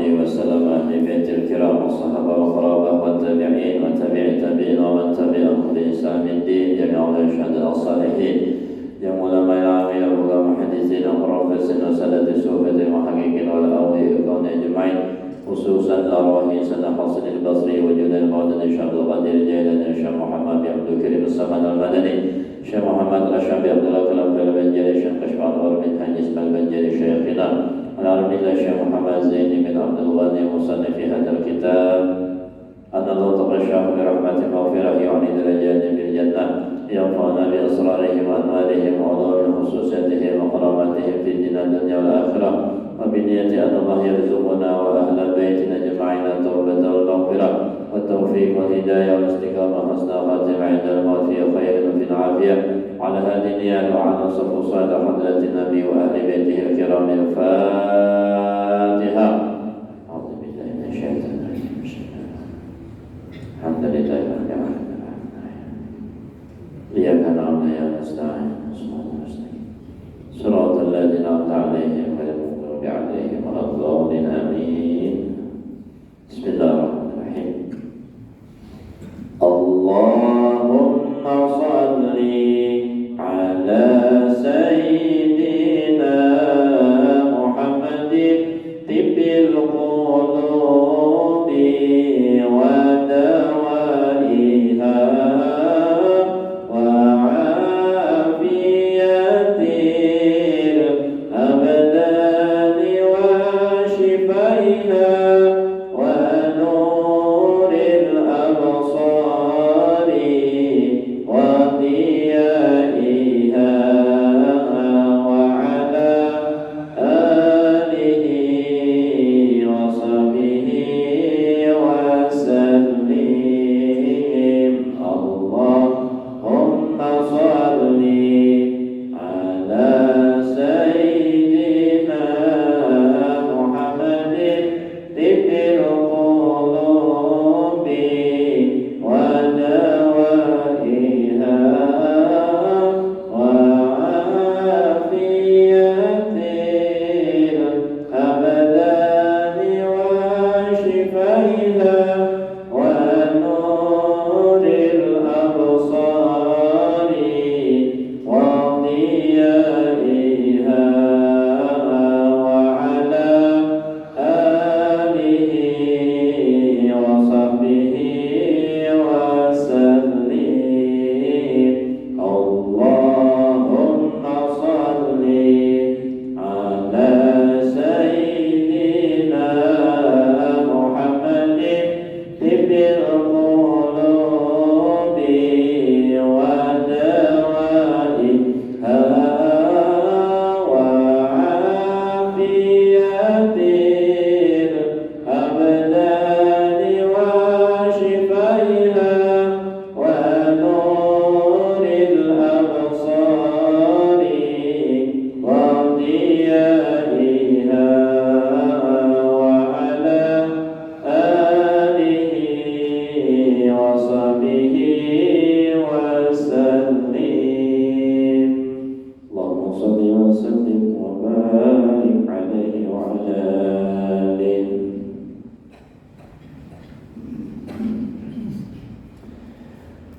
عليه وسلم أهل بيت الكرام والصحابة والقرابة والتابعين وتابع التابعين ومن تبعهم بإحسان الدين جميع الشهداء الصالحين yang ulama ilmi ulama hadisin profesor sadat sufat muhaqqiqin wal awli kaun ajmain khususan larahi sana hasan al-basri wujud al-qadir syabul qadir jailan syekh Muhammad bin Abdul Karim as-Samad al-Madani syekh Muhammad al-Syabi Abdullah Kalam al-Banjari syekh Kashfan bin Hanis al-Banjari syekhina al-Arbillah syekh Muhammad Zaini bin Abdul Ghani musannif hadal kitab anna Allah taqasyah bi rahmatin maghfirah yu'ni darajatin fil jannah ينفعنا بأسرارهم وأنوارهم وعلوم خصوصياتهم وقراماتهم في الدين الدنيا والآخرة وبنية أن الله يرزقنا وأهل بيتنا أجمعين التوبة والمغفرة والتوفيق والهداية والاستقامة وحسن خاتمة عند الموت في خير وفي العافية على هذه النيات وعلى صفوصات حضرة النبي وأهل بيته الكرام الفاتحة. أعوذ بالله من الشيطان الرجيم. الحمد لله رب العالمين. إياك نعبد وإياك نستعين صراط الذين أنعمت عليهم غير المغضوب عليهم ولا الضالين آمين. بسم الله الرحمن الرحيم. اللهم صل على سيدنا محمد طب القلوب ودوائها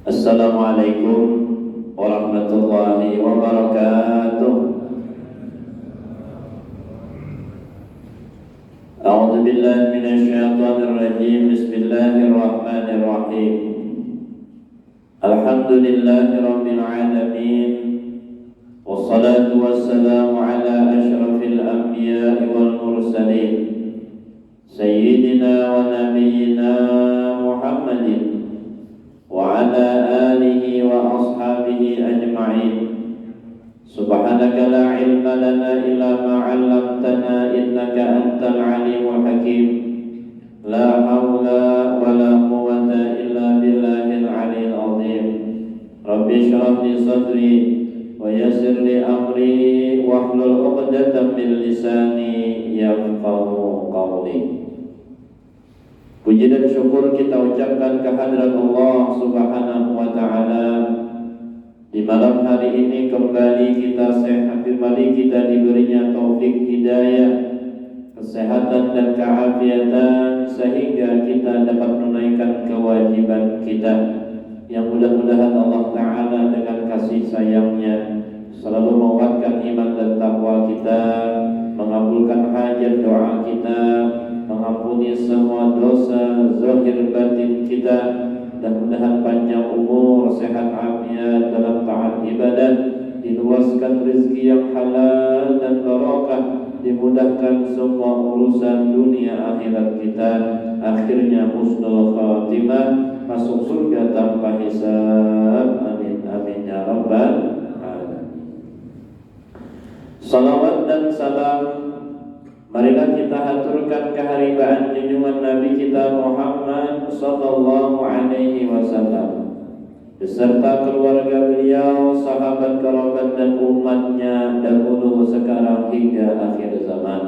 Assalamualaikum warahmatullahi wabarakatuh. A'udzu billahi minasy syaithanir rajim. Bismillahirrahmanirrahim. Alhamdulillahi rabbil alamin. Wassalatu wassalamu ala asyrafil anbiya'i wal mursalin. Sayyidina wa nabiyyina Muhammadin wa ala alihi wa ashabihi ajma'in. Subhanaka la ilma lana illa ma 'allamtana innaka antal alimul hakim. La haula wa la quwwata illa billahil 'aliyyil 'azim. Rabbi shrah li sadri wa yassir li amri wahlul 'uqdatam min lisani yafqahu qawli. Puji dan syukur kita ucapkan kehadirat Allah Subhanahu wa ta'ala. Di malam hari ini kembali kita sehat, kembali kita diberinya taufik hidayah, kesehatan dan keafiatan sehingga kita dapat menunaikan kewajiban kita. Yang mudah-mudahan Allah Ta'ala dengan kasih sayangnya selalu menguatkan iman dan takwa kita, mengabulkan hajat doa kita, mengampuni semua dosa zahir batin kita, dan mudahan panjang umur, sehat afiat dalam taat ibadah, diluaskan rezeki yang halal dan barakah, dimudahkan semua urusan dunia akhirat kita, akhirnya husnul khatimah, masuk surga tanpa hisab. Amin amin ya rabbal alamin. Salawat dan salam marilah kita haturkan keharibaan junjungan Nabi kita Muhammad sallallahu alaihi wasallam beserta keluarga beliau, sahabat, kerabat dan umatnya dahulu, sekarang hingga akhir zaman.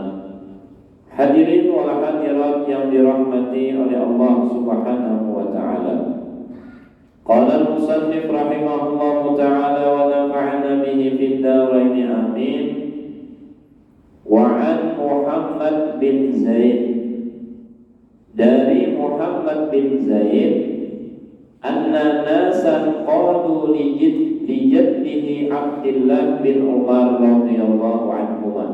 Hadirin wal hadirat yang dirahmati oleh Allah Subhanahu wa taala. Qala al-musannif rahimahullahu taala wa nafa'ana bihi fid dharain amin. Wa an Muhammad bin Zaid, dari Muhammad bin Zaid, anna nasan qalu li jaddihi Abdullah bin Umar radhiyallahu anhuma.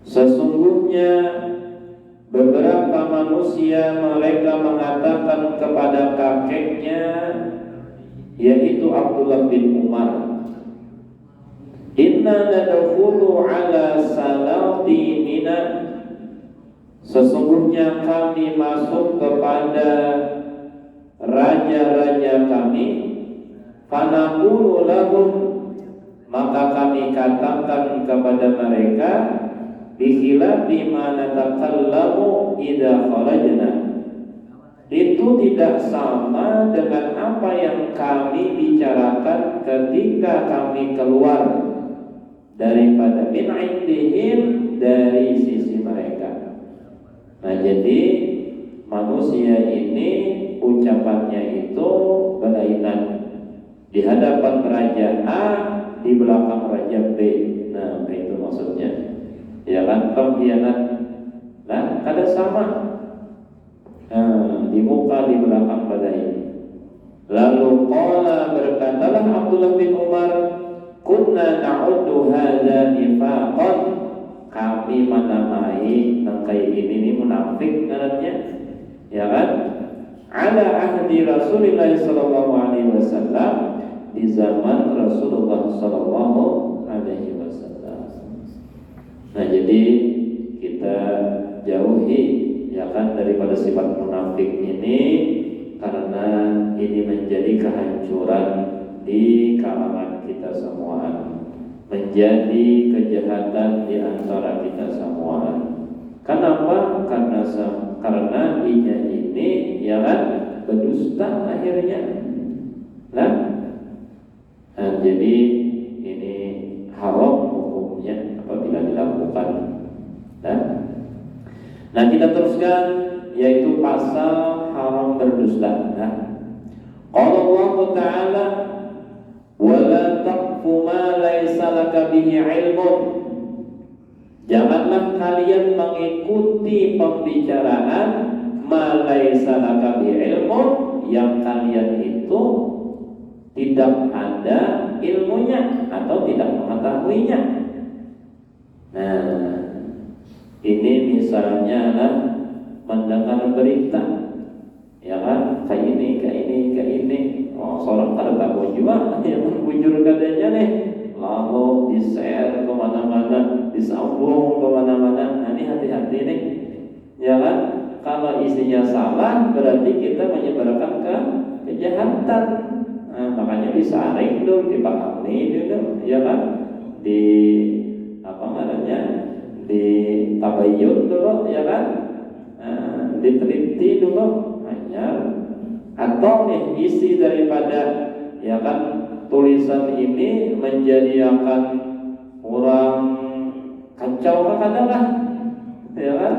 Sesungguhnya beberapa manusia mereka mengatakan kepada kakeknya, yaitu Abdullah bin Umar, inna nadkhulu ala salati Mina, sesungguhnya kami masuk kepada raja-raja kami, fanaqulu lahum, maka kami katakan kepada mereka, bikhilafi ma natakallamu idza kharajna, itu tidak sama dengan apa yang kami bicarakan ketika kami keluar daripada min indihim, dari sisi mereka. Nah, jadi manusia ini ucapannya itu berlainan, di hadapan raja A, di belakang raja B. Nah, itu maksudnya, ya kan, pengkhianat. Nah, kada sama. Nah, di muka, di belakang badai. Lalu qala, berkatalah Abdullah bin Umar, kunna na'uddu hadza nifaqan, kami menamai nangkai ini munafik ngarannya, ya kan, ala ahdi Rasulullah sallallahu alaihi wasallam, di zaman Rasulullah sallallahu alaihi wasallam. Nah, jadi kita jauhi, ya kan, daripada sifat munafik ini, karena ini menjadi kehancuran di kalangan kita semua, menjadi kejahatan di antara kita semua. Kenapa? Karena inya ini, ya kan, berdusta akhirnya. Nah, jadi ini haram hukumnya apabila dilakukan. Nah, kita teruskan, yaitu pasal haram berdusta. Nah, qala Allah Ta'ala, wala taqfu ma laysa laka bihi ilmun, janganlah kalian mengikuti pembicaraan ma laysa laka bihi ilmun, yang kalian itu tidak ada ilmunya atau tidak mengetahuinya. Nah, ini misalnya lah mendengar berita, ya kan, kayak ini, oh, seorang kada tahu juga yang mengbujur katanya nih, lalu di-share kemana-mana, disambung kemana-mana. Nah, ini hati-hati nih, ya kan. Kalau isinya salah, berarti kita menyebarkan kejahatan. Nah, makanya disaring dulu, dipahami dulu, ya kan, di apa namanya, di tabayyun dulu, ya kan, diteliti dulu, hanya atau nih isi daripada, ya kan, tulisan ini menjadi akan orang kacau kadang-kadang, ya kan.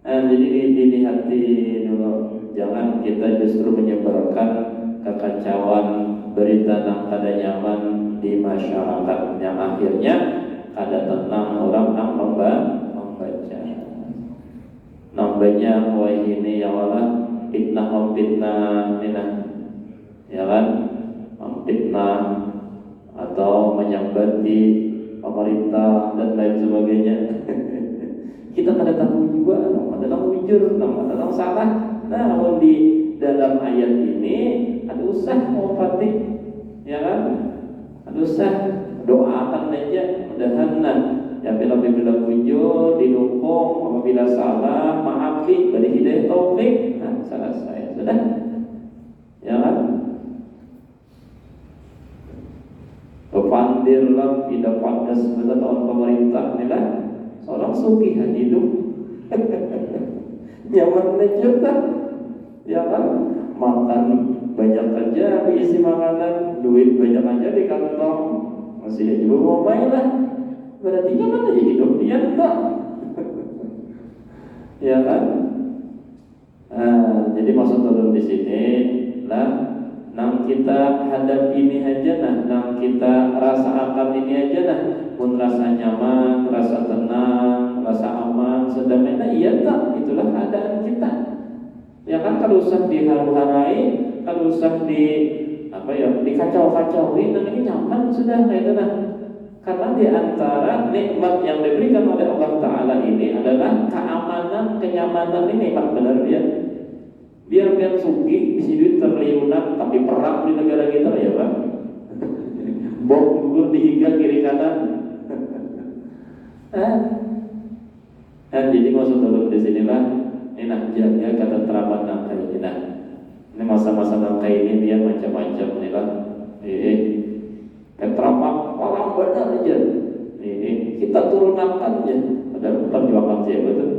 Jadi dilihat dulu, jangan kita justru menyebarkan kekacauan, berita yang kada nyaman di masyarakat, yang akhirnya kada tenang orang yang membaca. banyak wah ini ya Allah fitnah ini nah, ya kan, fitnah atau menyambati pemerintah dan lain sebagainya. Kita kada tahu juga, ada yang jujur, ada yang salah. Namun di dalam ayat ini ada usah mau fatih, ya kan? Ada usah doakan aja, mudah-mudahan ya bila jujur didukung, apabila salah maafi, beri hidayah taufik. Nah, selesai sudah, ya kan? Kepandirlah tidak pantas pada tahun pemerintah ni lah. Seorang sugihan hidup nyaman aja tak, ya kan, makan banyak aja isi makanan, duit banyak aja di kantong, masih aja mau main lah, berarti nyaman aja hidup dia tak. Ya kan. Jadi maksud turun di sini lah, nang kita hadap ini aja nah, nang kita rasa akan ini aja nah, pun rasa nyaman, rasa tenang, rasa aman, sedamai, nah iya tak, itulah keadaan kita. Ya kan, kalau usah diharu-harai, kalau usah di apa ya, dikacau-kacauin, nah ini nyaman sudah kayak itu nah. Karena di antara nikmat yang diberikan oleh Allah Ta'ala ini adalah keamanan, kenyamanan. Ini nikmat benar ya. Biar sugih, isi duit triliunan, tapi perang di negara kita ya Pak. Bom gugur dihiga kiri kanan. Jadi maksud turun di sinilah ini nah, jaga ketenteraman nangka ini nah. Ini masa-masa nangka ini dia macam-macam nih lah. Keteraman orang benar aja. Kita turunkan ya. Padahal perjuangan siapa tuh?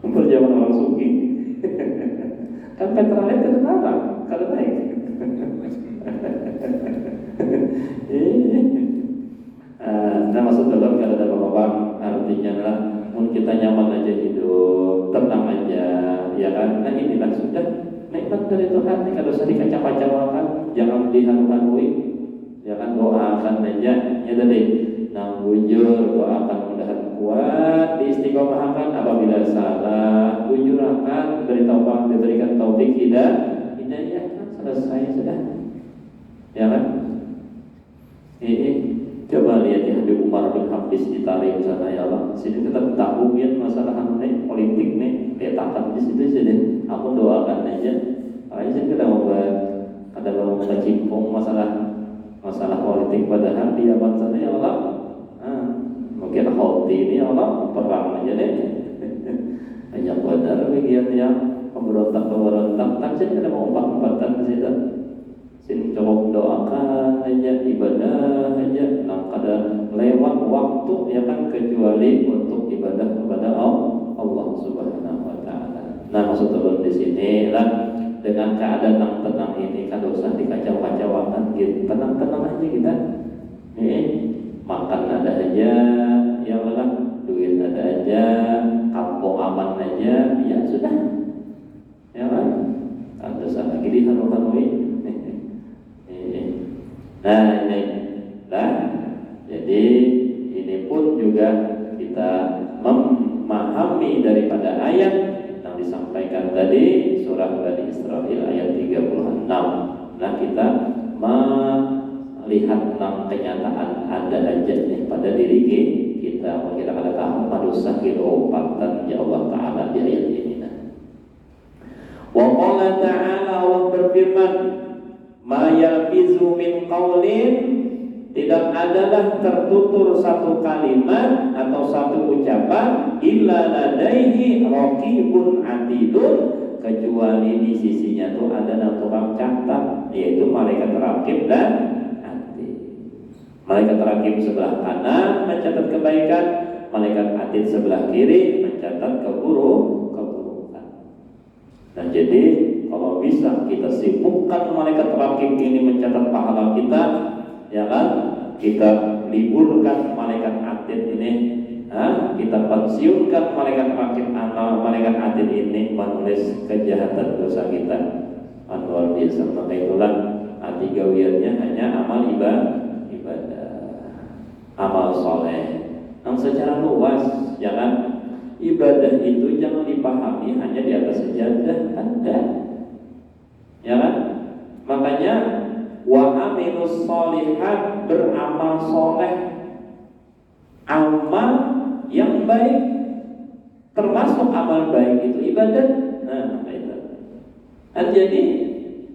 Perjuangan orang sugih. Kan petrolnya kedengaran, kalau naik. Nah maksud dalam kalau ada bang artinya lah, mungkin kita nyaman aja hidup, tenang aja, ya kan? Nah inilah sudah nikmat dari Tuhan. Nih kalau usah dikacau-kacaukan, jangan diharu-harui, ya kan, doakan aja, ya tadi. Nah bujur doakan mudahan kuat, diistiqomahkan apabila salah, bujurakan diberikan taufik hidayah, selesai sudah, ya kan? Coba lihat ya Habib Umar bin Hafiz di Tarim sana ya Allah. Sini kita tahu ya masalah nih politik nih, petakan di situ saja. Aku doakan aja. Aja kita mau ada mau cimpung masalah politik padahal di zaman sana ya Allah. Mungkin Houthi ini ya Allah perang aja deh. Hanya Badar bagian yang pemberontak tak sih ada mau umpat-umpatan di situ. Sin coba doakan aja, ibadah aja, nah kada lewat waktu ya kan, kecuali untuk ibadah kepada Allah Subhanahu wa taala. Nah maksud turun di sini lah, dengan keadaan yang tenang ini kan usah dikacau-kacaukan gitu. Tenang-tenang aja kita. Makan ada aja, ya Allah, duit ada aja, kampung aman aja, ya sudah. Ya kan? Ada usah lagi diharu-harui. Nah ini lah, jadi ini pun juga kita memahami daripada ayat yang disampaikan tadi surah Bani Israil ayat 36. Nah kita melihat tentang kenyataan ada aja nih pada diri kita. Kita kada tahu manusia kilopatan ya Allah Ta'ala di ayat ini. Wa qala ta'ala, Allah berfirman, ma yalfizu min qaulin, tidak adalah tertutur satu kalimat atau satu ucapan illa ladaihi raqibun atidun, kecuali di sisinya tuh ada tukang catat, yaitu malaikat raqib dan atid. Malaikat raqib sebelah kanan mencatat kebaikan, malaikat atid sebelah kiri mencatat keburukan. Nah jadi kalau bisa kita sibukkan malaikat raqib ini mencatat pahala kita, ya kan? Kita liburkan malaikat atid ini, kita pensiunkan malaikat raqib, malaikat atid ini menulis kejahatan dosa kita. Luar biasa. Maka itulah arti gawiannya hanya amal ibadah, amal soleh. Yang secara luas, jangan ibadah itu jangan dipahami kami hanya di atas sejadah, ada. Ya kan? Makanya wa amilus sholihat, beramal soleh, amal yang baik, termasuk amal baik itu ibadat. Nah, itu. Dan jadi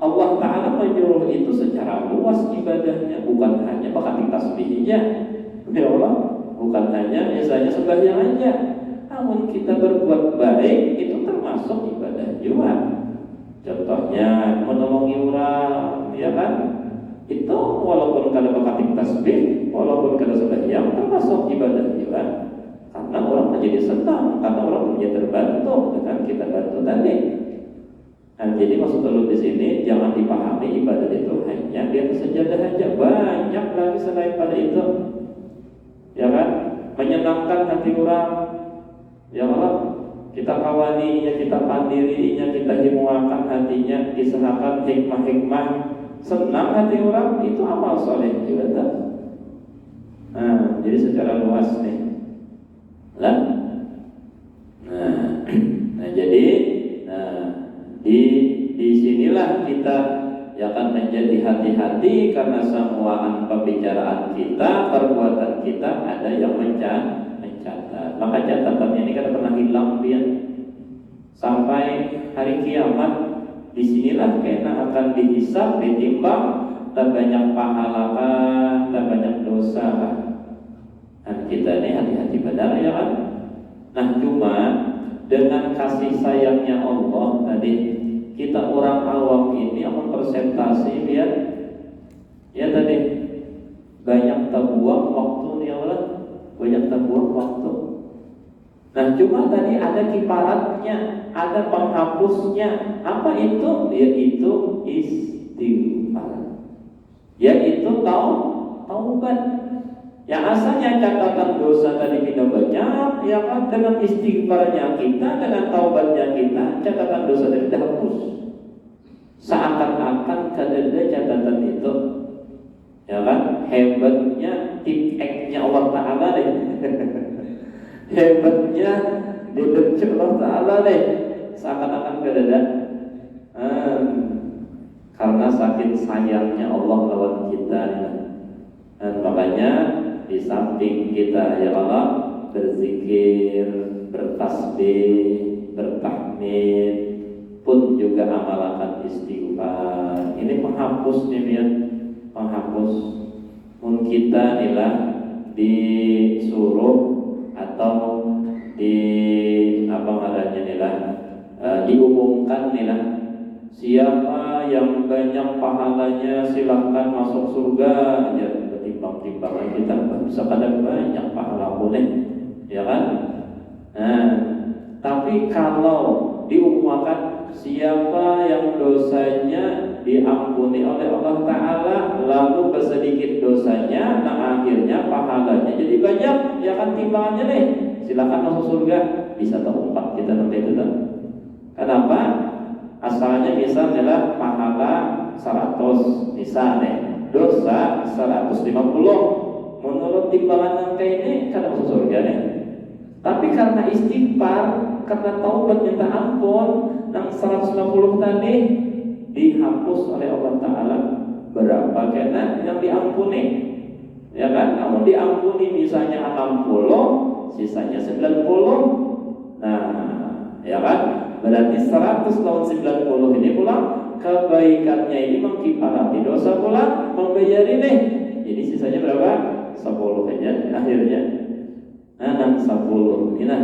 Allah Ta'ala menyuruh itu secara luas ibadahnya, bukan hanya bakati tasbihnya, ya Allah, bukan hanya misalnya sembahyang aja. Namun kita berbuat baik itu termasuk ibadah juga. Contohnya menolongi orang, ya kan? Itu walaupun kada bakati tasbih, walaupun kada sembahyang, termasuk ibadah juga. Karena orang menjadi senang, karena orang menjadi terbantu dengan kita bantu tadi. Nah, jadi maksud Allah di sini jangan dipahami ibadah itu hanya di atas sajadah aja, banyak lagi selain pada itu, ya kan? Menyenangkan hati orang, ya Allah, kita kawaninya, kita pandirinya, kita himuakan hatinya, diserahkan hikmah-hikmah, senang hati orang, itu amal soleh juga tak? Nah, jadi secara luas nih, lah. Nah, jadi, di sinilah kita ya akan menjadi hati-hati karena semua pembicaraan kita, perbuatan kita ada yang mencatat. Maka catatannya ini kan pernah hilang dia sampai hari kiamat. Di sinilah kena akan dihisab, ditimbang, tak banyak pahala kah, tak banyak dosa kah. Dan kita ini hati-hati benar ya kan. Nah cuma dengan kasih sayangnya Allah tadi, kita orang awam ini akan presentasi biar ya tadi banyak terbuang waktu nih Allah, banyak terbuang waktu. Nah cuma tadi ada kiparatnya, ada penghapusnya. Apa itu? Yaitu istighfar, yaitu taubat. Yang asalnya catatan dosa tadi kita banyak, ya kan, dengan istighfarnya kita, dengan taubatnya kita, catatan dosa tadi dihapus. Seakan-akan kadang catatan itu, ya kan, hebatnya tip-eknya Allah Ta'ala deh. Hebatnya dibenci Allah Ta'ala deh. Seakan-akan kadang karena saking sayangnya Allah lawan kita. Dan makanya di samping kita ya Allah berzikir, bertasbih, bertahmid, pun juga amalkan istighfar. Ini penghapus nih ya, penghapus. Pun kita inilah disuruh atau di apa namanya inilah diumumkan inilah siapa yang banyak pahalanya silahkan masuk surga aja. Timbang-timbangan kita bisa kadang banyak pahala boleh, ya kan? Nah, tapi kalau diumumkan siapa yang dosanya diampuni oleh Allah Ta'ala lalu bersedikit dosanya, nah akhirnya pahalanya jadi banyak, ya kan, timbangannya nih, silakan masuk surga. Bisa terumpat kita nanti itu kan? Kenapa? Asalnya misalnya adalah pahala 100 misalnya, dosa 150. Menurut timbangan angka ini kan masuk surga nih. Tapi karena istighfar, karena taubat minta ampun, yang 150 tadi dihapus oleh Allah Ta'ala. Berapa kena yang diampuni? Ya kan, namun diampuni misalnya 60, sisanya 90. Nah, ya kan, berarti 100 lawan 90 ini pula kebaikannya ini mengkifarati dosa pula, membayar ini. Jadi sisanya berapa? 10 aja akhirnya. Nah, 10 ini nah,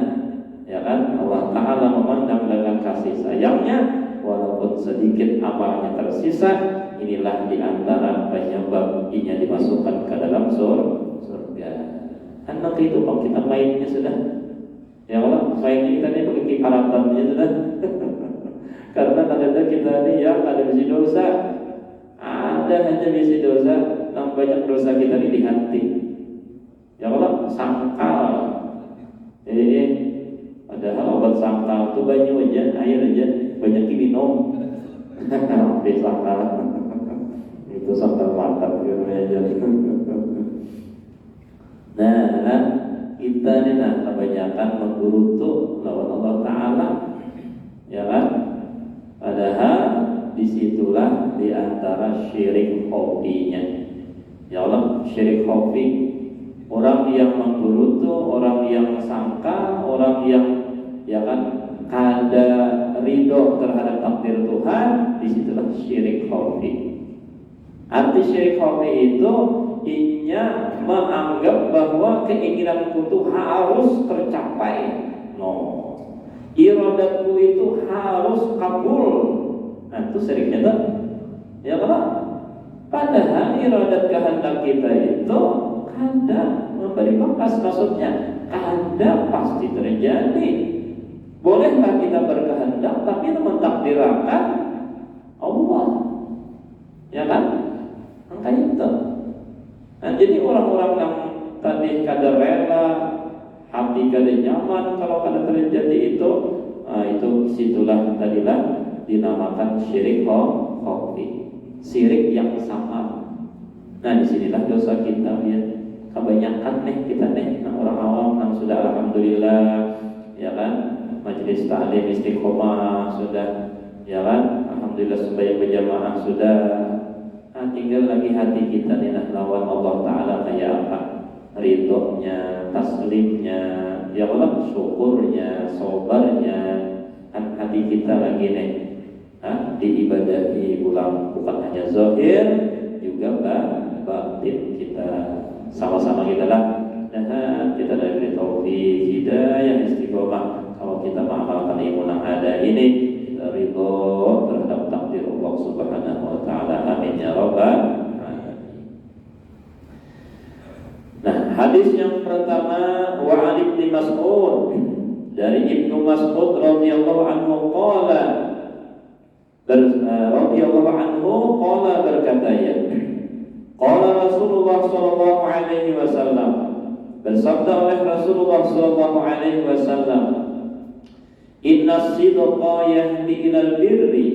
ya kan, Allah Ta'ala memandang dengan kasih sayangnya, walaupun sedikit amalnya tersisa. Inilah diantara penyebab ia dimasukkan ke dalam surga. Anak itu kalau kita mainnya sudah, ya Allah, mainnya kita ini pakai kiparatannya sudah. Karena kadang-kadang kita ini yang ada bisi dosa, ada aja bisi dosa, yang banyak dosa kita ini di hati. Ya Allah, sangkal. Padahal obat sangkal itu banyak aja, air aja, banyak diminum. Sampai sangkal. Itu sangkal mantap gitu aja. Nah, kita ini kebanyakan menggerutu lawan Allah Ta'ala. ya kan? Padahal disitulah diantara syirik hobinya. Ya Allah, syirik hobi, orang yang menggerutu, orang yang sangka, orang yang ya kan kada ridho terhadap takdir Tuhan, disitulah syirik hobi. Arti syirik hobi itu inya menganggap bahwa keinginanku itu harus tercapai. No, iradatku itu harus kabul. Nah itu syiriknya tuh, ya kan? Padahal iradat kehendak kita itu kada memberi bakas, maksudnya kada pasti terjadi. Bolehlah kita berkehendak, tapi itu mentakdirkan Allah, ya kan? Angka itu. Nah, jadi orang-orang yang tadi kada rela, hati kada nyaman kalau kada terjadi itu, itu situlah tadilah dinamakan syirik hobi, syirik yang sama. Nah, disinilah dosa kita ya. Kebanyakan kita orang awam yang sudah alhamdulillah, ya kan, majelis ta'lim istiqomah sudah, ya kan, alhamdulillah sembahyang berjamaah sudah. Nah, tinggal lagi hati kita nih lawan Allah Ta'ala kayak apa? Ridhonya, taslimnya, ya Allah, syukurnya, sabarnya. Kan hati kita lagi nih diibadahi ulang, bukan hanya zahir, juga batin kita. Sama-sama kita lah. Dan kita dari taufik, hidayah, istiqomah. Kalau kita mengamalkan ilmu yang ada ini, kita ridho terhadap takdir Allah Subhanahu wa Ta'ala. Amin ya rabbal alamin. Nah, hadis yang pertama wa Ali bin Mas'ud, dari Ibnu Mas'ud radhiyallahu anhu qala, radhiyallahu anhu qala, berkata ya, qala Rasulullah sallallahu alaihi wasallam, bersabda oleh Rasulullah sallallahu alaihi wasallam, inna sidqa yahdi ilal birri,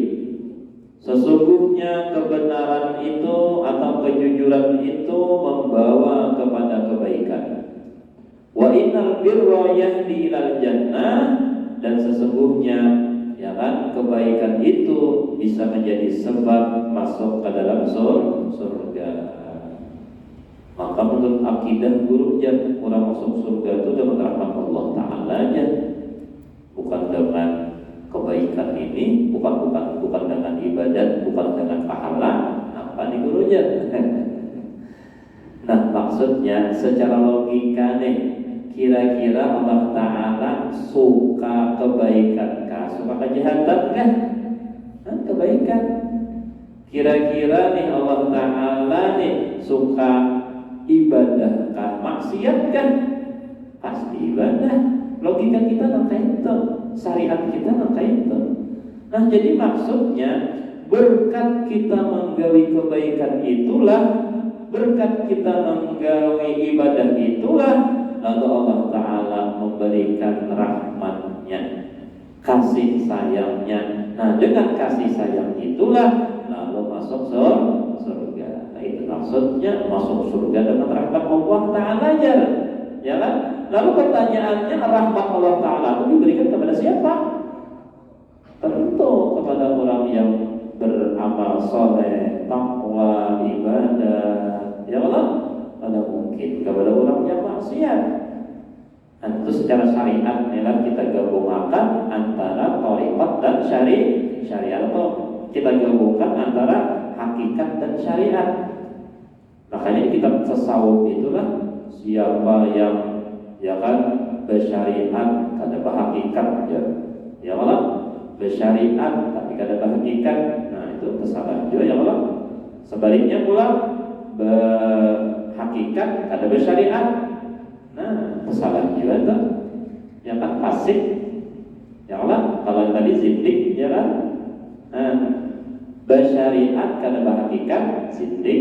sesungguhnya kebenaran itu atau kejujuran itu membawa kepada kebaikan. Wa innal birra yahdi ilal jannah, dan sesungguhnya ya kan kebaikan itu bisa menjadi sebab masuk ke dalam surga. Maka menurut akidah gurunya, orang masuk surga itu dengan rahmat Allah Ta'ala aja, bukan dengan kebaikan ini, bukan dengan ibadat, bukan dengan pahala. Apa nih gurunya? Nah, maksudnya secara logika nih, kira-kira Allah Ta'ala suka kebaikan kah? Suka kejahatan kah? Kebaikan. Kira-kira nih Allah Ta'ala nih suka ibadah kah? Maksiat kah? Pasti ibadah. Logika kita nangka itu, syariat kita nangka itu. Nah, jadi maksudnya berkat kita menggawi kebaikan itulah, berkat kita menggawi ibadah itulah, lalu Allah Ta'ala memberikan rahmatnya, kasih sayangnya. Nah, dengan kasih sayang itulah lalu masuk surga. Nah, itu maksudnya masuk surga dengan rahmat Allah Ta'ala aja, ya kan? Lalu pertanyaannya, rahmat Allah Ta'ala itu diberikan kepada siapa? Tentu kepada orang yang beramal soleh, takwa, ibadah, ya Allah. Ada mungkin kepada orang yang maksiat. Dan itu secara syariat inilah kita gabungkan antara thariqat dan syariat, atau kita gabungkan antara hakikat dan syariat. Makanya di kitab tasawuf itulah, siapa yang ya kan bersyariat kada berhakikat ya Allah, bersyariat tapi kada berhakikat, nah itu kesalahan juga ya Allah. Sebaliknya pula berhakikat kada bersyariat, nah kesalahan juga itu ya kan, fasik ya Allah. Kalau yang tadi zindik ya kan, nah bersyariat kada berhakikat zindik,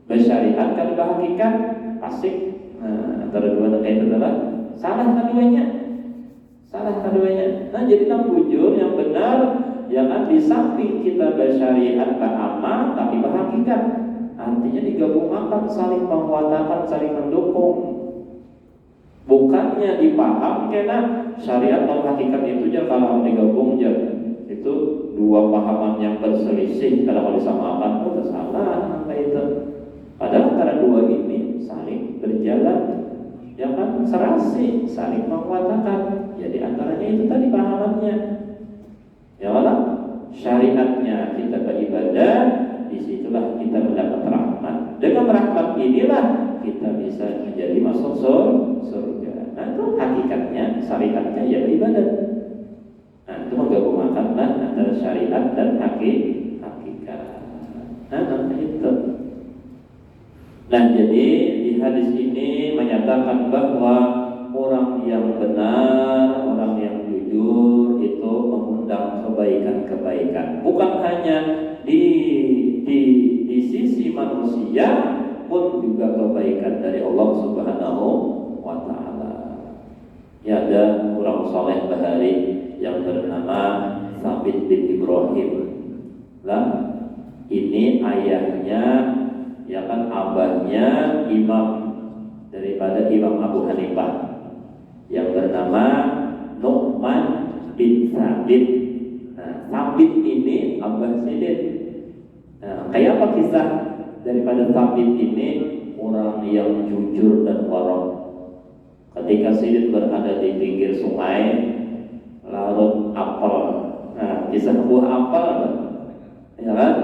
bersyariat kada berhakikat fasik. Nah, antara dua itu adalah salah keduanya. Nah, jadi yang bujur, yang benar, ya kan, di samping kita bersyariat beramal tapi berhakikat, artinya digabungkan, saling menguatkan, saling mendukung. Bukannya dipaham karena syariat dan hakikat itu jangan kalau digabung itu dua pahaman yang berselisih kalau disamakan itu salah apa itu. Padahal antara dua ini saling berjalan, ya kan, serasi, saling menguatkan. Jadi antaranya itu tadi pahamannya. Ya Allah, syariatnya kita beribadah, disitulah kita mendapat rahmat. Dengan rahmat inilah kita bisa menjadi masuk surga. Nah itu hakikatnya, syariatnya ya beribadah. Nah itu menggabungkanlah antara syariat dan hakikat. Nah itu. Nah jadi di hadis ini menyatakan bahwa orang yang benar, orang yang jujur itu mengundang kebaikan-kebaikan. Bukan hanya di sisi manusia, pun juga kebaikan dari Allah Subhanahu wa Ta'ala. Ya, ada orang soleh bahari yang bernama Sabit bin Ibrahim. Lah, ini ayahnya, ya kan, abahnya imam daripada Imam Abu Hanifah yang bernama Nu'man bin Sabit. Nah, Sabit ini abah Sidin. Nah, kayak apa kisah daripada Sabit ini? Orang yang jujur dan warok. Ketika Sidin berada di pinggir sungai, larut apel. Nah, kisah buah apel, ya kan?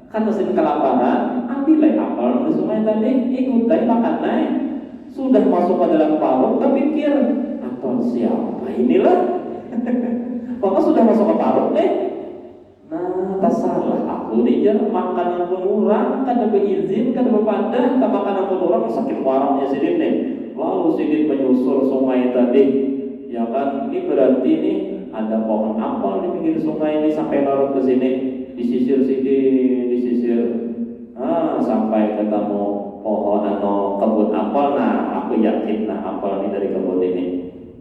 Kan mesin kelaparan, ambillah apel di sungai tadi, ikutai makannya. Sudah masuk ke dalam parut, terpikir apel siapa inilah? Maka sudah masuk ke parut nih. Nah, tak salah aku nih, makanan pun orang, kan ada izin, kan ada padah, tak makanan pun orang, sakit warangnya Sidin nih. Lalu Sidin menyusul sungai tadi, ya kan, ini berarti nih ada pohon apel di pinggir sungai ini sampai larut ke sini, disisir Sidin, disisir, sampai ketemu pohon atau kebun apel. Nah, aku yakin nah apel ini dari kebun ini,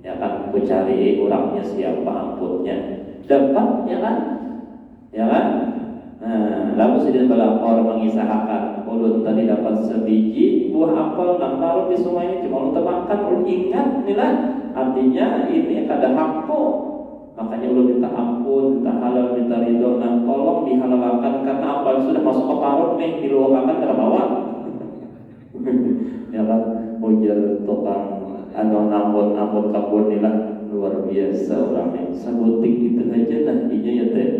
ya kan, aku cari orangnya siapa, amputnya dapat, ya kan. Ya kan? Nah, lalu Sidin berlapor mengisahkan, ulun tadi dapat sebiji buah apel dan larut di sungai ini, cuma ulun termakan. Ulun ingat inilah, artinya ini kada hakku, makanya ulun minta ampun, minta halal, minta ridho. Nah, tolong dihalalkan karena apel sudah masuk ke parut nih, diluakan ke bawah. Ya kan, ujar tukang nampun kebun inilah luar biasa orangnya. Sabutik itu aja lah, inya ya teh.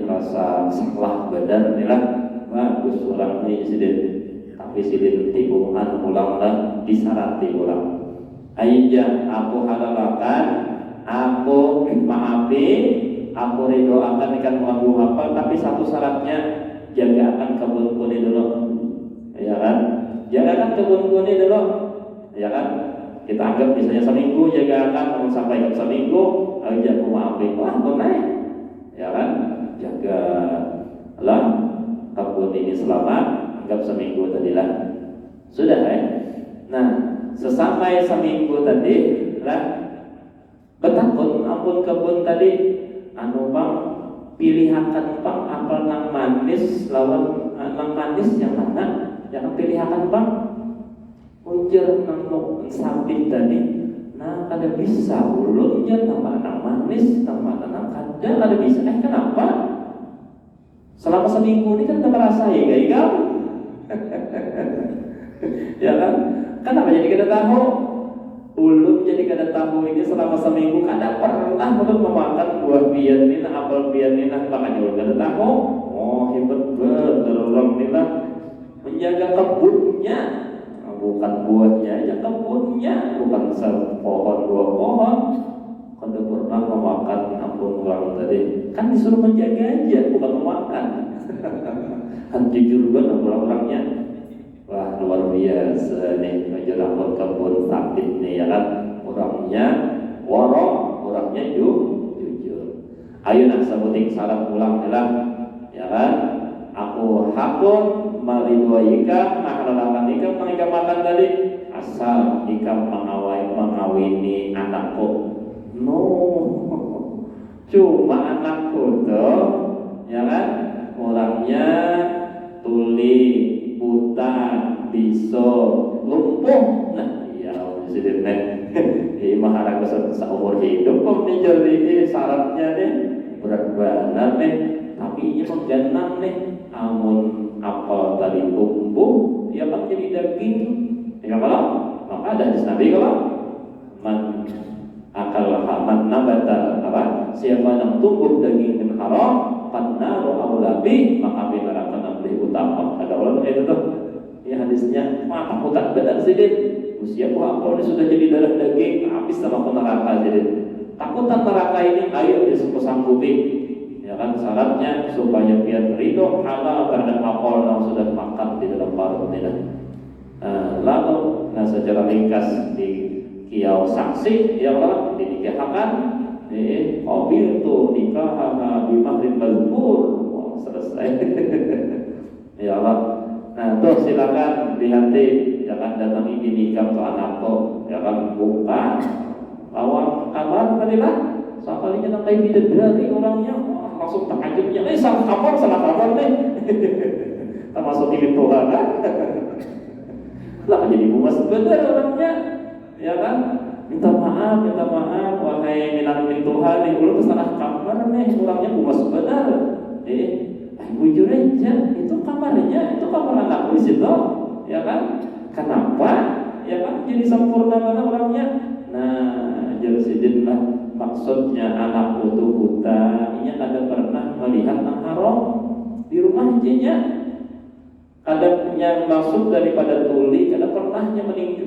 Rasa salah badan inilah bagus orang ini Sidin, tapi Sidin tikungan ulang lah, disarati ulang. Aija aku halalkan, aku maafi, aku ridho akan ikan lagu apa, tapi satu syaratnya, jaga akan kebun kuni dulu, ya kan? Jaga akan kebun kuni dulu, ya kan? Kita anggap misalnya seminggu jaga akan, sampai seminggu, aja aku maafi, wah benar, ya kan? Jaga lah kebun ini selama anggap seminggu tadilah sudah Nah, sesampai seminggu tadi lah betakun ampun kebun tadi anu bang pilihakan bang apel nang manis lawan nang manis yang mana, yang pilihakan bang ujar nang Sabit tadi. Nah, kada bisa ulun jan nang manis, nang mana nang kada bisa. Kenapa? Selama seminggu ini kan udah merasa ya kamu. Ya kan? Kenapa jadi kada tahu? Ulun jadi kada tahu ini selama seminggu kada pernah ulun memakan buah pian ini, apel pian ini, makanya ulun kada tahu. Oh, hebat betul orang ini lah menjaga kebunnya. Bukan buahnya aja, kebunnya, bukan sepohon dua pohon. Kada pernah memakan ampun orang tadi. Kan disuruh menjaga aja, bukan memakan. Kan jujur banget orang-orangnya. Wah, luar biasa nih, menjaga ampun kebun Sabit nih, ya kan. Orangnya warok, orangnya jujur. Ayo nak sebutin syarat ulang adalah, ya kan. Aku hakun meridhoi ikam, menghalalkan ikam, mengikam makan tadi asal ikam mengawini anakku. No, cuma anakku tuh, ya kan, orangnya tuli, buta, biso, lumpuh. Nah, ya jadi nih imah anak seumur hidup kok nih jadi syaratnya nih berat banget nih, tapi ini menggenang nih amun apel tadi tumbuh ya kan jadi daging ya kalau maka ada hadis Nabi kalau man akal haman nabata apa siapa yang tumbuh daging yang haram pannaru aulabi maka api neraka lebih utama. Ada orang itu tuh ya hadisnya mata takutan benar sih usia apa ini sudah jadi darah daging habis sama neraka jadi takutan neraka ini ayo disanggupi ya kan syaratnya supaya biar ridho halal terhadap alkohol yang sudah makan di dalam perut tidak. Lalu secara ringkas di kiau saksi ya Allah dinikahkan mobil tuh nikah bimahrin mazkur selesai ya Allah. Nah tuh silakan dihati ya kan datangi nikah ke anak tuh ya kan buka lawang kamar tadi lah sekalinya nanti bidadari orangnya langsung takjubnya salah kamar nih termasuk ini Tuhan lah jadi bumas bener orangnya ya kan minta maaf wahai minat Tuhan nih ulun salah kamar nih orangnya bumas bener bujur aja itu kamar anak di situ ya kan kenapa ya kan jadi sempurna mana orangnya. Nah jadi lah maksudnya anak utuh buta ini ada pernah melihat yang haram di rumah jinya ada yang maksud daripada tuli ada pernahnya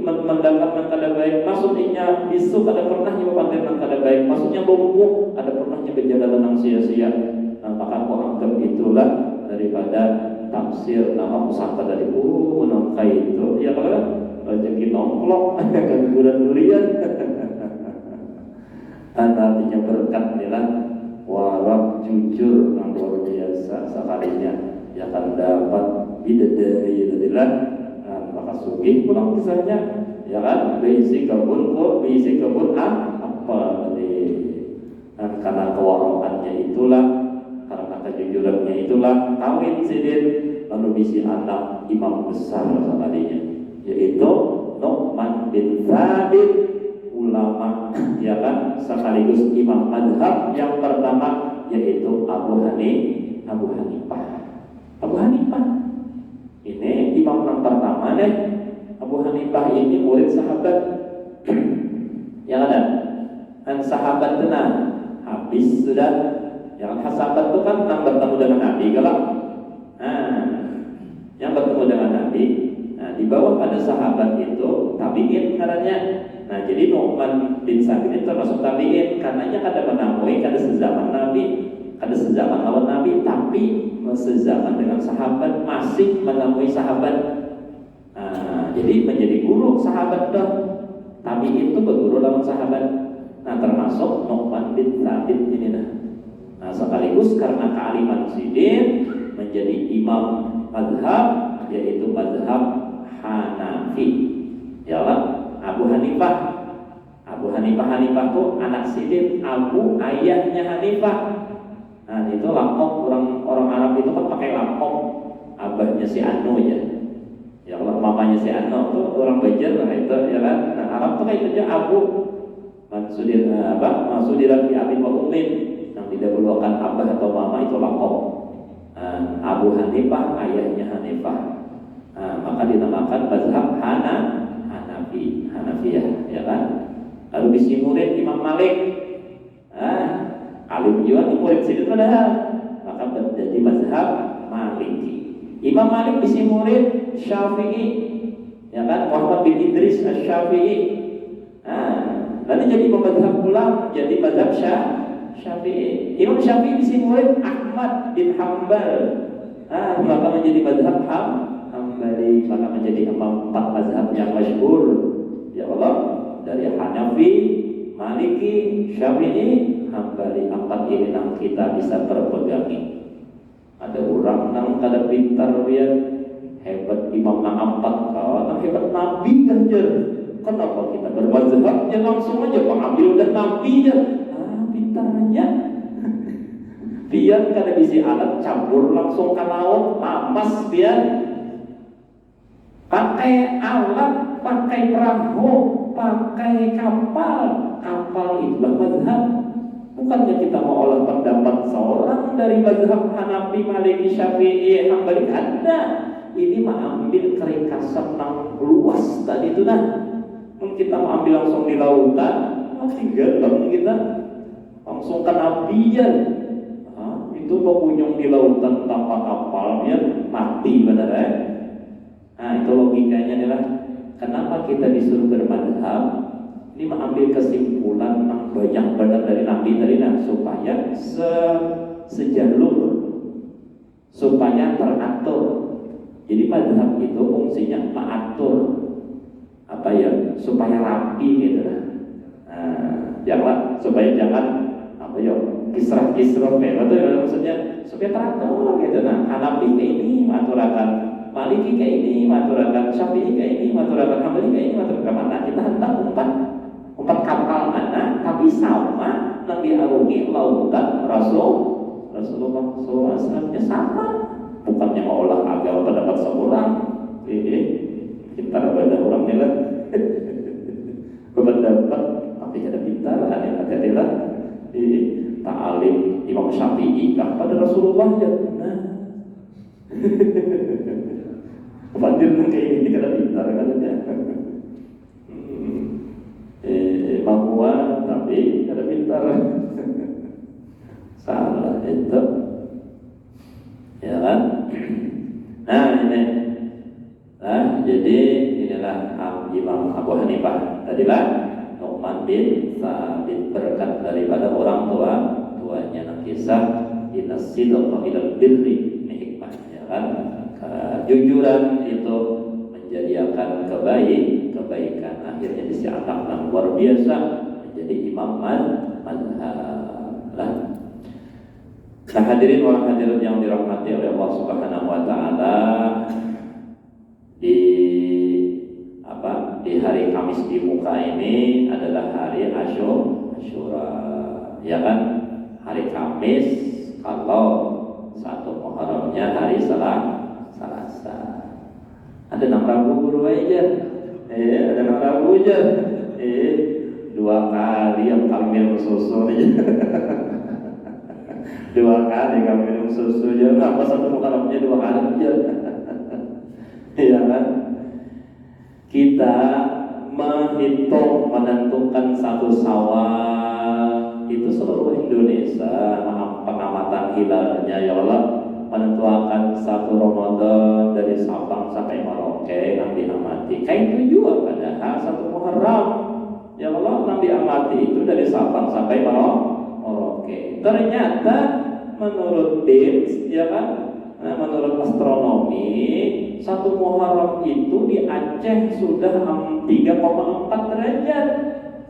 mendapatkan kada baik maksudnya bisu ada pernahnya memandang kada baik maksudnya lumpuh ada pernahnya berjalan tentang sia-sia. Nah, maka aku anggap itulah daripada tafsir nama pusaka dari nangka itu ya kalau rezeki nongklok keguguran durian artinya berkat inilah warak jujur yang luar biasa sekalinya ya akan dapat bidadari itulah maka sugih pulang kisahnya ya kan beisi kebun apa tadi karena kewarokannya itulah karena kejujurannya itulah kawin sidin lalu bisi anak imam besar sekalinya yaitu Nu'man bin Thabit ulama ya kan sekaligus imam madhab yang pertama yaitu Abu Hanifah ini imam yang pertama deh. Abu Hanifah ini murid sahabat yang ada dan sahabat tenang habis sudah yang sahabat itu kan yang bertemu dengan Nabi kalau yang bertemu dengan Nabi di bawah pada sahabat itu tabiin katanya. Nah jadi Nu'man bin Sabit itu termasuk tabiin karenanya kada menemui kada sezaman Nabi kada sezaman lawan Nabi tapi sezaman dengan sahabat masih menemui sahabat. Jadi menjadi guru sahabat dah tabiin itu berguru lawan sahabat. Nah termasuk Nu'man bin Sabit ini dah. Nah sekaligus karena kealiman sidin menjadi imam madhab yaitu madhab Hanafi ya Allah. Abu Hanifah itu anak sidin Abu ayahnya Hanifah. Nah itu lakop orang Arab itu kan pakai lakop abahnya si Anu ya Allah mamanya si Anu itu orang Bajar lah itu ya kan. Nah Arab tuh kayak itu Abu Mansudiran bi Abi wa Ummin yang tidak berluakan abah atau mama itu lakop. Abu Hanifah ayahnya Hanifah. Maka dinamakan mazhab Hanafiyah ya kan. Lalu bisi murid Imam Malik alim juga nih murid situ padahal maka menjadi mazhab Maliki. Imam Malik bisi murid Syafi'i ya kan Muhammad bin Idris Asy-Syafi'i. Lalu jadi mazhab ulang jadi mazhab Syafi'i. Imam Syafi'i bisi murid Ahmad bin Hanbal. Maka menjadi mazhab Hambali, maka menjadi empat mazhab yang masyhur ya Allah dari Hanafi, Maliki, Syafi'i, Hambali. Empat ini yang kita bisa berpegangi. Ada orang yang kada pintar biar hebat imam nang empat kalau hebat Nabi aja. Kenapa kita bermazhabnya langsung aja mengambil dan Nabi ya? Pintarnya biar kada bisa alat campur langsung ke laut lamas biar pakai alat, pakai perahu, pakai kapal. Kapal itulah mazhab. Bukannya kita mau olah pendapat seorang dari mazhab Hanafi, Maliki, Syafi'i, Hambali. Ada. Ini mengambil keringkasan yang luas tadi itu nah. Kita mau ambil langsung di lautan, masih gampang kita langsung ke nabiyan. Itu berkunjung di lautan tanpa kapal, biar mati benar ya. Nah itu logikanya adalah kenapa kita disuruh bermadhab. Ini mengambil kesimpulan yang banyak benar dari Nabi tadi nah, supaya sejalur, supaya teratur. Jadi madhab itu fungsinya mengatur apa ya, supaya rapi gitu lah. Jangan supaya jangan apa ya kisrah-kisrah itu maksudnya supaya teratur gitu nah. Hanafi kayak ini maturakan, Maliki kayak ini maturakan, Syafi'i kayak ini maturakan, Hambali kayak ini maturakan. Mana kita hendak umpat kapal mana tapi sama yang diarungi lautan Rasulullah SAW sama. Bukannya mau olah agama pendapat seorang, pintar pada orang ni lah. Berpendapat, tapi ada pintar, ada lah. Ta'alim Imam Syafi'i kah pada Rasulullah ya. Nah, Fadil kayak ini kada pintar kan aja. Mahua tapi kada pintar. Salah itu. Ya kan? Nah ini, jadi inilah Imam Abu Hanifah tadilah Nu'man bin Thabit berkat daripada orang tuanya nak kisah inas sidqa ilal birri, ini hikmahnya kan. Kejujuran itu menjadikan kebaikan akhirnya bisa anak yang luar biasa menjadi imam mazhab lah. Nah hadirin wal hadirat yang dirahmati oleh Allah Subhanahu wa taala, di hari Kamis di muka ini adalah hari Asyura. Ya kan? Hari Kamis kalau 1 Muharramnya hari Selasa. Ada 6 Rabu guru aja. Ada 6 Rabu aja. 2 kali yang kami susu aja. 2 kali kami minum susu ya, kenapa 1 Muharramnya 2 kali aja? Iya kan? Kita menghitung menentukan 1 Syawal itu seluruh Indonesia pengamatan hilalnya ya Allah, menentukan 1 Ramadan dari Sabang sampai Merauke yang diamati. Kayak itu juga padahal 1 Muharram ya Allah yang diamati itu dari Sabang sampai Merauke. Ternyata menurut BIMS ya kan, menurut astronomi 1 Muharram itu di Aceh sudah 3,4 derajat,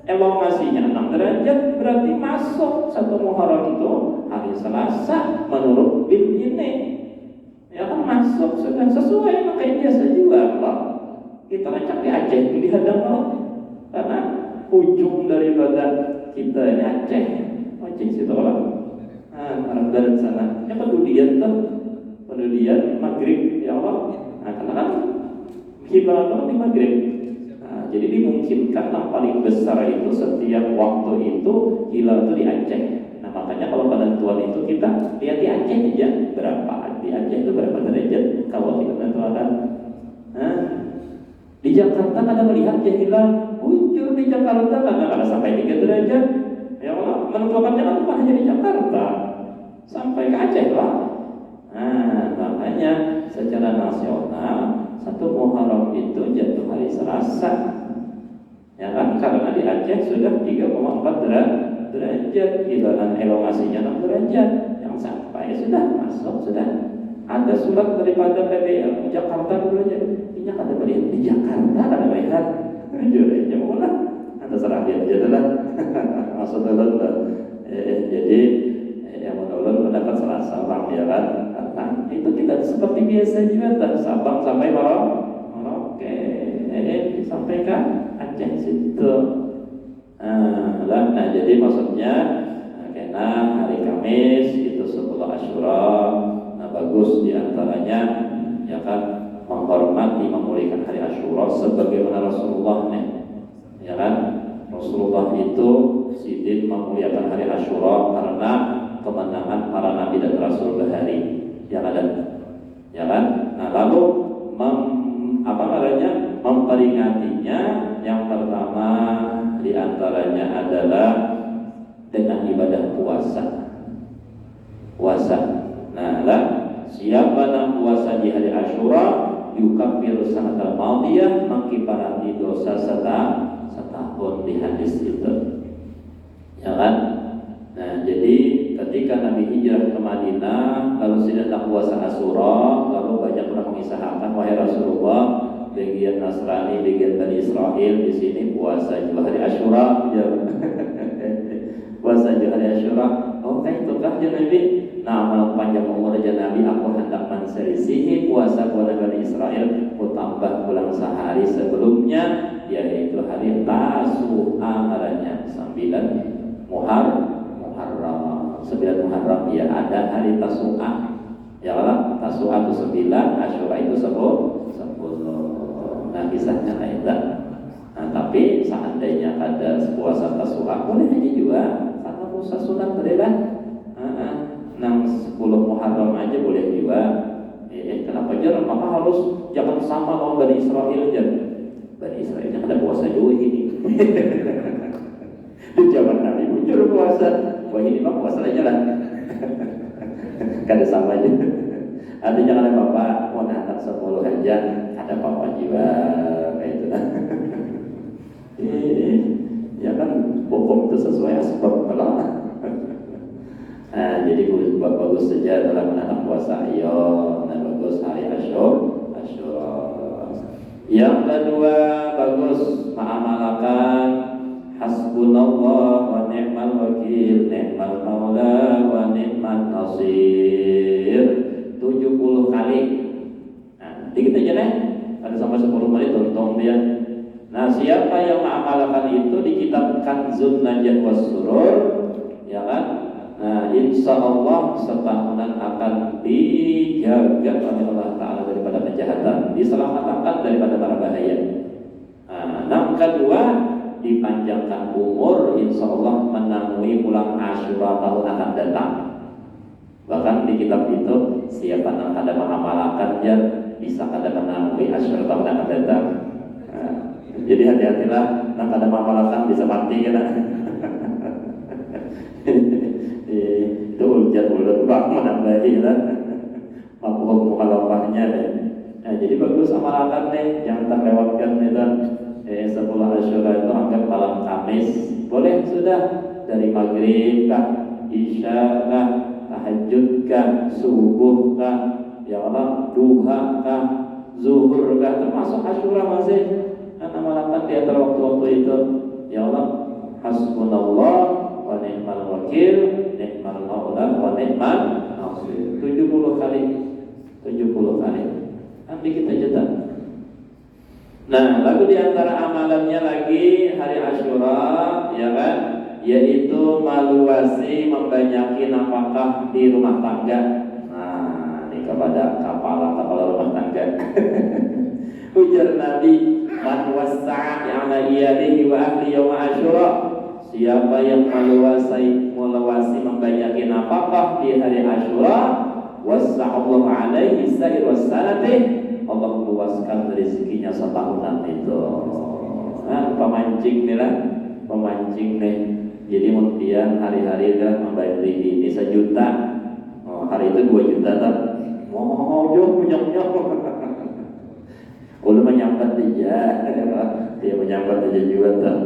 elongasinya 6 derajat, berarti masuk 1 Muharram itu hari Selasa menurut BIMS ini ya kan, masuk sudah sesuai makanya biasa juga loh. Kita recak di Aceh itu dihadang loh, karena ujung daripada kita ini Aceh situ orang. Arab Barat sana, ya pendulian maghrib ya Allah. Karena kan hilal di maghrib. Jadi dimungkinkan yang paling besar itu setiap waktu itu hilal itu di Aceh. Makanya kalau penentuan itu kita lihat di Aceh aja berapa, di Aceh itu berapa derajat kalau kita tentukan. Di Jakarta ada melihat hilal muncul di Jakarta karena ada sampai 3 derajat. Ya Allah, menentukannya kan bukan hanya di Jakarta, sampai ke Aceh lah. Makanya secara nasional 1 Muharram itu jatuh hari Selasa. Ya kan, karena di Aceh sudah 3,4 derajat, hilalan elongasinya 6 derajat, yang sampai sudah masuk, sudah ada surat daripada PBL Jakarta derajat. Ini ada melihat di Jakarta, ada melihat jurenya mana? Ada serah dia aja lah. Maksudnya lah. Jadi yang menurut mendapat Selasa Bang ya kan, karena itu kita seperti biasa juga Sabang sampai Merauke, disampaikan Aceh situ. Nah jadi maksudnya karena hari Kamis itu sebelum Asyura, bagus diantaranya ya kan menghormati, memulihkan hari Asyura sebagaimana Rasulullah nih ya kan? Rasulullah itu sidin memuliakan hari Asyura karena kemenangan para nabi dan rasul berhari yang ada, ya kan? Nah, lalu memperingatinya yang pertama diantaranya adalah dengan ibadah puasa. Nah, siapa yang puasa di hari Asyura yukaffiru sanatal madiyah, mengkifarati dosa setahun di hadis itu. Ya kan? Nah, jadi ketika Nabi hijrah ke Madinah, lalu sedang puasa Asyura, lalu banyak orang mengisahkan, wahai Rasulullah, bagian Nasrani, bagian Bani Israel di sini puasa juga hari Asyura, ya. Puasa juga hari Asyura. Oh, itu kah ya Nabi? Nah, malam panjang umur aja Nabi, aku hendak menselisihi puasa kepada Bani Israel, ku tambah pulang sehari sebelumnya, yaitu hari Tasu'a, namanya 9 Muharram. 9 Muharram, ya ada hari Tasu'a. Ya Allah, Tasu'a itu 9, Asyura itu 10. Nah, kisahnya lain. Nah, tapi seandainya ada puasa Tasu'a, boleh aja juga, karena puasa sunat berbeda. Nang 10 Muharram aja boleh juga. Kenapa jangan? Maka harus jangan sama sama Bani Israel aja. Bani Israel kan ada puasa juga ini. Di zaman Nabi muncul puasa. Wah, ini mah puasa aja lah. Kada sama aja. Artinya kalau bapak mau anak 10 aja, ada papa juga kayak itu lah. Ya kan, hukum itu sesuai asbab kalau. Nah, jadi bagus saja dalam menahan puasa. Ayo, nah bagus hari Asyura. Yang kedua, bagus mengamalkan hasbunallah wa ni'mal wakil, ni'mal maula wa ni'man nasir 70 kali. Nah, dikit aja nih. Ada sampai 10 menit tonton dia. Nah, siapa yang mengamalkan itu dikitabkan Kanzun Najat was Surur, ya kan? Nah, insya Allah setahunan akan dijaga oleh Allah Ta'ala daripada kejahatan, diselamatkan daripada para bahaya. Nah, yang kedua, dipanjangkan umur, insya Allah menangui pulang Asyura tahun akan datang. Bahkan di kitab itu, siapa yang ada mengamalkannya bisa ada menangui Asyura tahun akan datang. Nah, jadi hati-hatilah, yang ada mengamalkan bisa mati kan? Itu ujar-ujar bangun menambahi lah mafhum mukhalafahnya deh. Nah, jadi bagus amalkan deh, jangan terlewatkan itu. 10 Asyura itu anggap malam Kamis, boleh sudah dari maghrib kah, isya kah, tahajud kah, subuh kah, ya Allah, duha kah, zuhur kah, termasuk Asyura masih. Nah, amalkan di antara waktu-waktu itu, ya Allah, hasbunallah wa ni'mal wakil, ni'mal maula wa ni'man nasir 70 kali. Nanti kita jeda. Nah, lalu diantara amalannya lagi hari Asyura, ya kan, yaitu maluasi, membanyaki nafkah di rumah tangga. Nah, ini kepada kepala rumah tangga. Ujar Nabi, man wasa'a ala iyalihi wa ahli yaum Asyura. Siapa yang meluasi membanyaki nafkah di hari Asyura, wasa'allahu alaihi sa'ir wassanatih, Allah luaskan rezekinya setahunan itu. Nah, pemancing nih. Jadi kemudian hari-hari dah membayar ini 1 juta. Oh, hari itu 2 juta tak? Mau punya. Udah menyampat dia menyampat aja juga tak.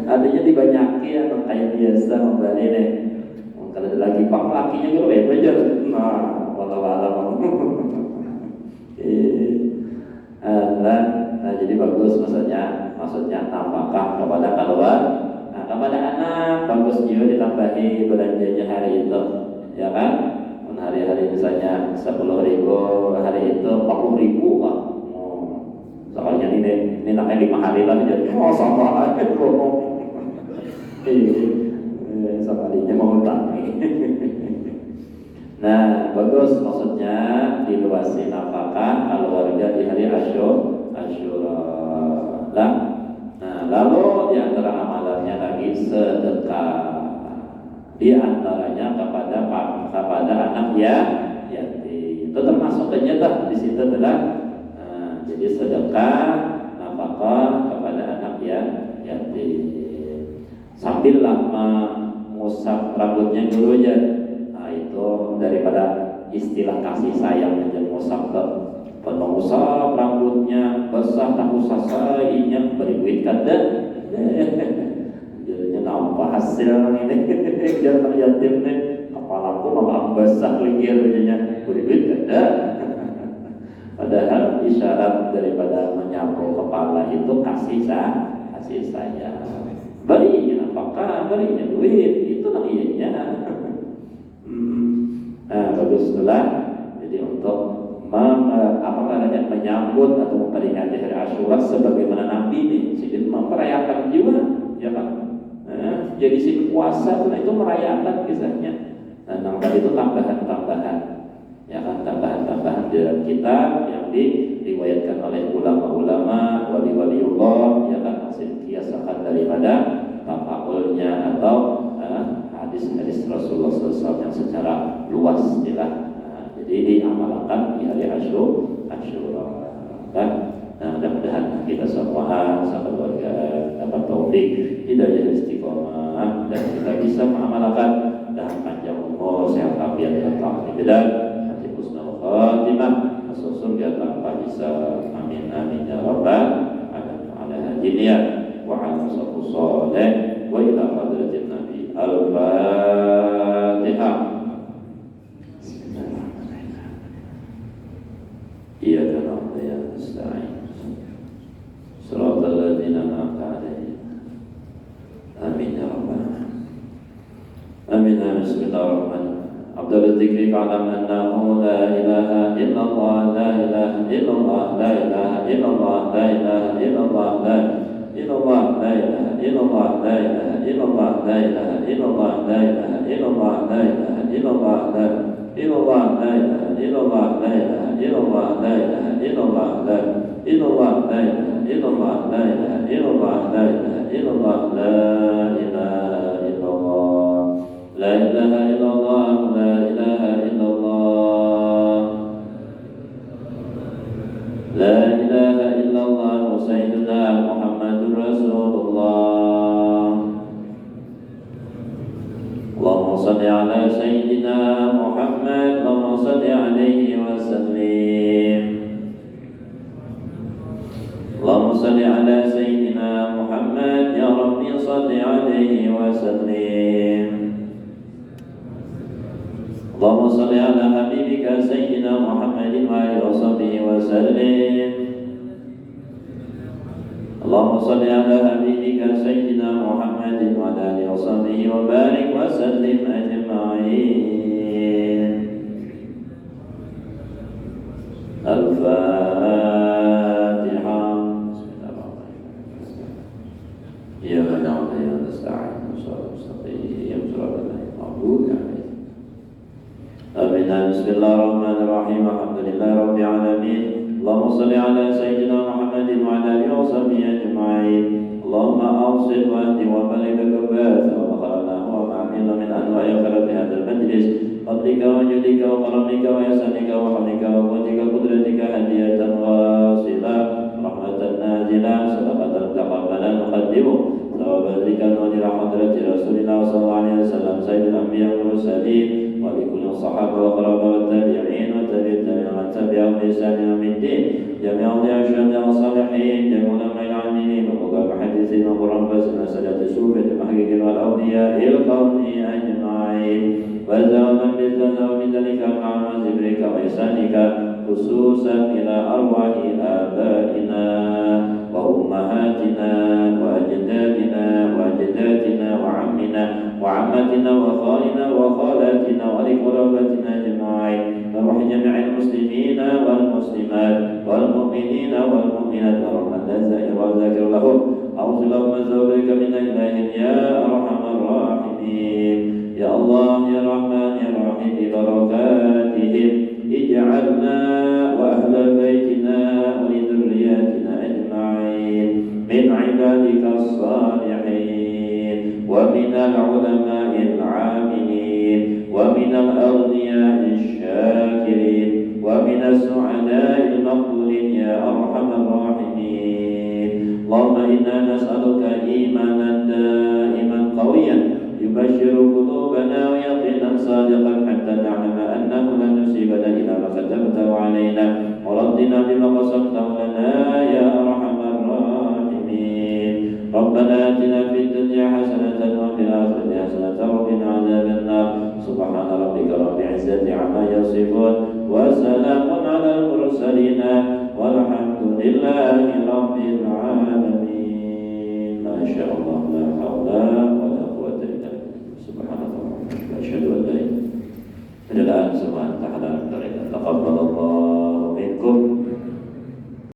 Artinya dibanyaki atau kayak biasa membeli nih. Kalau ada lagi pak lakinya gitu aja. Nah, walau nah, jadi bagus maksudnya nafkah kepada keluar. Nah, kepada anak bagus juga ditambahi belanjanya hari itu, ya kan? Hari-hari misalnya 10.000, hari itu 40.000 Pak. Soalnya ini namanya 5 hari lah jadi sama aja ngomong. Sekalinya mau utang. Nah, bagus maksudnya diluasi nafkah keluarga di hari Asyura. Lah, Lalu di antara amalannya lagi sedekah. Di antaranya kepada anak yatim. Itu termasuk ternyata di situ adalah jadi sedekah nafkah kepada anak yatim. Sambillah mengusap rambutnya dulu aja. Nah, itu daripada istilah kasih sayang aja ngusap mengusap rambutnya basah tak usah sayangnya beri duit kada. Jadinya nampak hasil ini jangan yatim nih kepalaku malah basah lagi jadinya beri duit kada. Padahal isyarat daripada menyapu kepala itu kasih sayang. Berinya apakah berinya duit itu namanya. Nah baguslah. Jadi untuk menyambut atau memperingati hari Asyura sebagaimana Nabi nih, jadi memperayakan juga, ya kan? Jadi si puasa itu merayakan kisahnya. Nah, tadi itu tambahan-tambahan, ya kan? Tambahan-tambahan dalam kitab yang diriwayatkan oleh ulama-ulama, wali-waliullah, ya kan? Hasil kiasakan daripada tafaulnya atau hadis-hadis Rasulullah SAW yang secara luas, jelas. Jadi diamalkan di hari Asyura. Nah, mudah-mudahan kita semua sahabat keluarga dapat taufik hidayah istiqomah dan kita bisa mengamalkan dan panjang umur, sehat walafiat dan taufik hati husnul khatimah masuk surga tanpa hisab. Amin amin ya rabbal alamin. Wa ala salih wa ila hadratin nabi al-fatihah. Iyyaka na'budu wa iyyaka nasta'in. Shiratal ladzina an'amta 'alaihim. Amin ya rabbal alamin. Amin. Bismillahirrahmanirrahim. Abdul dzikri fa'lam annahu la ilaha illallah la ilaha illallah la ilaha illallah la ilaha illallah la illallah la ilaha illallah la ilaha illallah la ilaha illallah la ilaha illallah la ilaha illallah la illallah la ilaha illallah la ilaha illallah la ilaha illallah la illallah la ilaha illallah la ilaha illallah la ilaha illallah la ilaha illallah la ilaha illallah la ilaha illallah la ilaha illallah sayyidina Muhammadur Rasulullah. Allahumma salli ala sayyidina Muhammad, Allahumma salli alaihi wa sallim. Allahumma salli ala sayyidina Muhammad, ya Rabbi salli alaihi wa sallim. Allahumma salli ala habibika sayyidina Muhammadin wa alihi wa sahbihi wa sallim. Allahumma salli ala habibika sayyidina Muhammadin wa alihi wa sahbihi wa barik wa sallim ajma'in. Al-Fatihah. Iyyaka na'budu wa iyyaka nasta'in. Amin. Bismillahirrahmanirrahim. Alhamdulillahi rabbil alamin. Allahumma salli ala sayyidina Muhammadin wa ala alihi wa sahbihi ajma'in. Allahumma awsil wa ahdi wa baligh al-bath wa kharana wa ma'amilna min anwa'i khairat hadzal majlis. Fadlika wa judika wa karamika wa ihsanika wa hamdika wa qudratika qudratika hadiyatan wasilah rahmatan nazilah sadaqatan taqabbalan nuqaddimu thawaba dzikran wa ila hadrati Rasulillah sallallahu alaihi wasallam sayyidil anbiya wal mursalin wa li kulli sahabah wa qaraba wa tabi'in wa tabi'in wa tabi'ahum bi ihsan ila yaumid-din jami'an syuhada wa salihin jami'an ulama al-'amilin wa muhaddithin wa qurran basna sadati sufi al-muhaqqiqin wal awliya il-qawmi ajma'in wa zaman bizana wa bizalika ma'ama zibrika wa ihsanika khususan ila arwahi abaina wa ummahatina wa ajdadina wa ajdatina wa ammina wa ammatina wa khalina wa khalatina wa liqrabatina ajma'in wa ruhi jami'il muslimina wal muslimat wal mu'minina wal mu'minat wa rahmatan za'i wa zakir lahum awsilahum azawbika min ilahin ya arhamar rahimin ya Allah ya Rahman ya Rahim bi barakatihim ij'alna wa ahla baitina wa li dhurriyyatina ajma'in min ibadika ومن العلماء العاملين ومن الأغنياء الشاكرين ومن السعداء المقبولين يا أرحم الراحمين. اللهم إنا نسألك إيمانا دائما قويا يبشر قلوبنا ويقينا صادقا حتى نعلم أنه لن يصيبنا إلا ما كتبته علينا وردنا بما قسمته لنا يا أرحم الراحمين. ربنا آتنا في الدنيا حسنة وفي الآخرة حسنة وقنا عذاب النار. سبحان ربك رب العزة عما يصفون وسلام على المرسلين والحمد لله رب